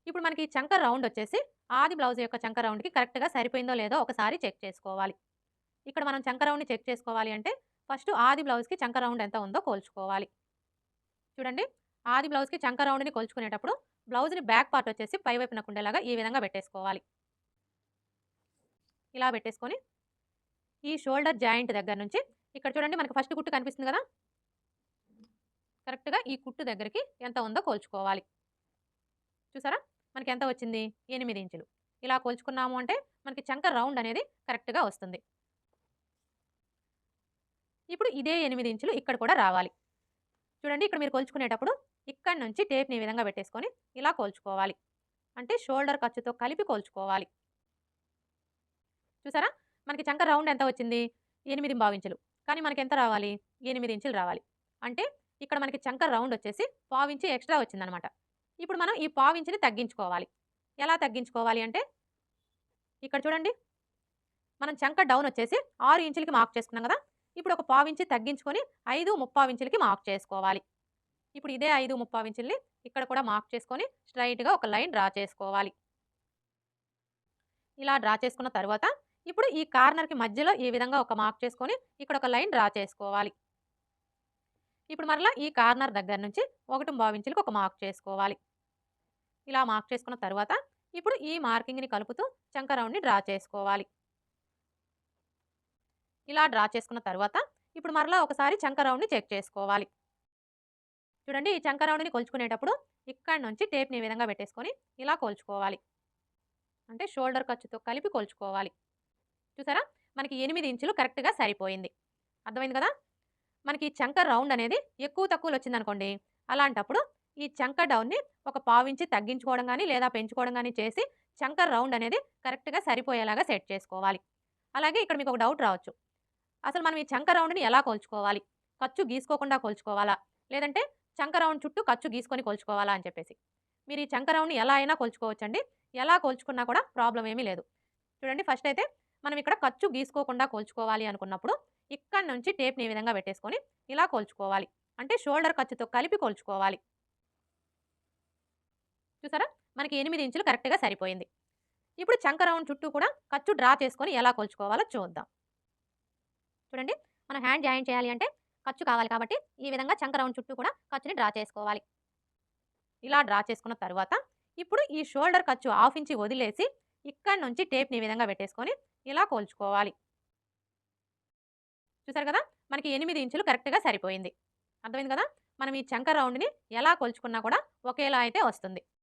ఇప్పుడు మనకి ఈ చంక రౌండ్ వచ్చేసి ఆది బ్లౌజ్ యొక్క చంక రౌండ్‌కి కరెక్ట్‌గా సరిపోయిందో లేదో ఒకసారి చెక్ చేసుకోవాలి. ఇక్కడ మనం చంక రౌండ్‌ని చెక్ చేసుకోవాలి అంటే ఫస్ట్ ఆది బ్లౌజ్‌కి చంక రౌండ్ ఎంత ఉందో కొలుచుకోవాలి. చూడండి, ఆది బ్లౌజ్‌కి చంక రౌండ్‌ని కొలుచుకునేటప్పుడు బ్లౌజ్‌ని బ్యాక్ పార్ట్ వచ్చేసి పై వైపునకు ఉండేలాగా ఈ విధంగా పెట్టేసుకోవాలి. ఇలా పెట్టేసుకొని ఈ షోల్డర్ జాయింట్ దగ్గర నుంచి ఇక్కడ చూడండి మనకు ఫస్ట్ కుట్టు కనిపిస్తుంది కదా! కరెక్ట్‌గా ఈ కుట్టు దగ్గరికి ఎంత ఉందో కొలుచుకోవాలి. చూసారా? మనకి ఎంత వచ్చింది? 8 ఇంచులు. ఇలా కొలుచుకున్నాము అంటే మనకి చంక రౌండ్ అనేది కరెక్ట్‌గా వస్తుంది. ఇప్పుడు ఇదే 8 ఇంచులు ఇక్కడ కూడా రావాలి. చూడండి, ఇక్కడ మీరు కొలుచుకునేటప్పుడు ఇక్కడి నుంచి టేప్‌ని ఈ విధంగా పెట్టేసుకొని ఇలా కొలుచుకోవాలి. అంటే షోల్డర్ ఖర్చుతో కలిపి కొలుచుకోవాలి. చూసారా? మనకి చంక రౌండ్ ఎంత వచ్చింది? 8 ఇంచులు. కానీ మనకెంత రావాలి? 8 ఇంచులు రావాలి. అంటే ఇక్కడ మనకి చంక రౌండ్ వచ్చేసి పావించి ఎక్స్‌ట్రా వచ్చిందనమాట. ఇప్పుడు మనం ఈ పావించిని తగ్గించుకోవాలి. ఎలా తగ్గించుకోవాలి అంటే ఇక్కడ చూడండి, మనం చంక డౌన్ వచ్చేసి 6 ఇంచులకి మార్క్ చేసుకున్నాం కదా! ఇప్పుడు ఒక పావించి తగ్గించుకొని 5/3 ఇంచులకి మార్క్ చేసుకోవాలి. ఇప్పుడు ఇదే 5/3 ఇంచుల్ని ఇక్కడ కూడా మార్క్ చేసుకొని స్ట్రెయిట్‌గా ఒక లైన్ డ్రా చేసుకోవాలి. ఇలా డ్రా చేసుకున్న తర్వాత ఇప్పుడు ఈ కార్నర్‌కి మధ్యలో ఈ విధంగా ఒక మార్క్ చేసుకొని ఇక్కడ ఒక లైన్ డ్రా చేసుకోవాలి. ఇప్పుడు మరలా ఈ కార్నర్ దగ్గర నుంచి 1/2 ఇంచులకి ఒక మార్క్ చేసుకోవాలి. ఇలా మార్క్ చేసుకున్న తర్వాత ఇప్పుడు ఈ మార్కింగ్‌ని కలుపుతూ చంక రౌండ్‌ని డ్రా చేసుకోవాలి. ఇలా డ్రా చేసుకున్న తర్వాత ఇప్పుడు మరలా ఒకసారి చంక రౌండ్‌ని చెక్ చేసుకోవాలి. చూడండి, ఈ చంక రౌండ్‌ని కొలుచుకునేటప్పుడు ఇక్కడి నుంచి టేప్‌ని ఈ విధంగా పెట్టేసుకొని ఇలా కొలుచుకోవాలి. అంటే షోల్డర్ ఖర్చుతో కలిపి కొలుచుకోవాలి. చూసారా? మనకి 8 ఇంచులు కరెక్ట్‌గా సరిపోయింది. అర్థమైంది కదా! మనకి చంక రౌండ్ అనేది ఎక్కువ తక్కువలు వచ్చిందనుకోండి, అలాంటప్పుడు ఈ చంక డౌన్‌ని ఒక పావించి తగ్గించుకోవడం గాని, లేదా పెంచుకోవడం గాని చేసి చంక రౌండ్ అనేది కరెక్ట్‌గా సరిపోయేలాగా సెట్ చేసుకోవాలి. అలాగే ఇక్కడ మీకు ఒక డౌట్ రావచ్చు. అసలు మనం ఈ చంక రౌండ్‌ని ఎలా కొలుచుకోవాలి? ఖర్చు గీసుకోకుండా కొలుచుకోవాలా? లేదంటే చంక రౌండ్ చుట్టూ ఖర్చు గీసుకొని కొలుచుకోవాలా అని చెప్పేసి. మీరు ఈ చంక రౌండ్‌ని ఎలా అయినా కొలుచుకోవచ్చండి. ఎలా కొలుచుకున్నా కూడా ప్రాబ్లమ్ ఏమీ లేదు. చూడండి, ఫస్ట్ అయితే మనం ఇక్కడ ఖర్చు గీసుకోకుండా కొలుచుకోవాలి అనుకున్నప్పుడు ఇక్కడి నుంచి టేప్‌ని ఈ విధంగా పెట్టేసుకొని ఇలా కొలుచుకోవాలి. అంటే షోల్డర్ ఖర్చుతో కలిపి కొలుచుకోవాలి. చూసారా? మనకి 8 ఇంచులు కరెక్ట్‌గా సరిపోయింది. ఇప్పుడు చంక రౌండ్ చుట్టూ కూడా ఖర్చు డ్రా చేసుకొని ఎలా కొలుచుకోవాలో చూద్దాం. చూడండి, మనం హ్యాండ్ జాయిన్ చేయాలి అంటే ఖర్చు కావాలి కాబట్టి ఈ విధంగా చంక రౌండ్ చుట్టూ కూడా ఖర్చుని డ్రా చేసుకోవాలి. ఇలా డ్రా చేసుకున్న తర్వాత ఇప్పుడు ఈ షోల్డర్ ఖర్చు 1/2 ఇంచి వదిలేసి ఇక్కడి నుంచి టేప్‌ని ఈ విధంగా పెట్టేసుకొని ఇలా కొలుచుకోవాలి. చూసారు కదా! మనకి 8 ఇంచులు కరెక్ట్‌గా సరిపోయింది. అర్థమైంది కదా! మనం ఈ చంక రౌండ్‌ని ఎలా కొలుచుకున్నా కూడా ఒకేలా అయితే వస్తుంది.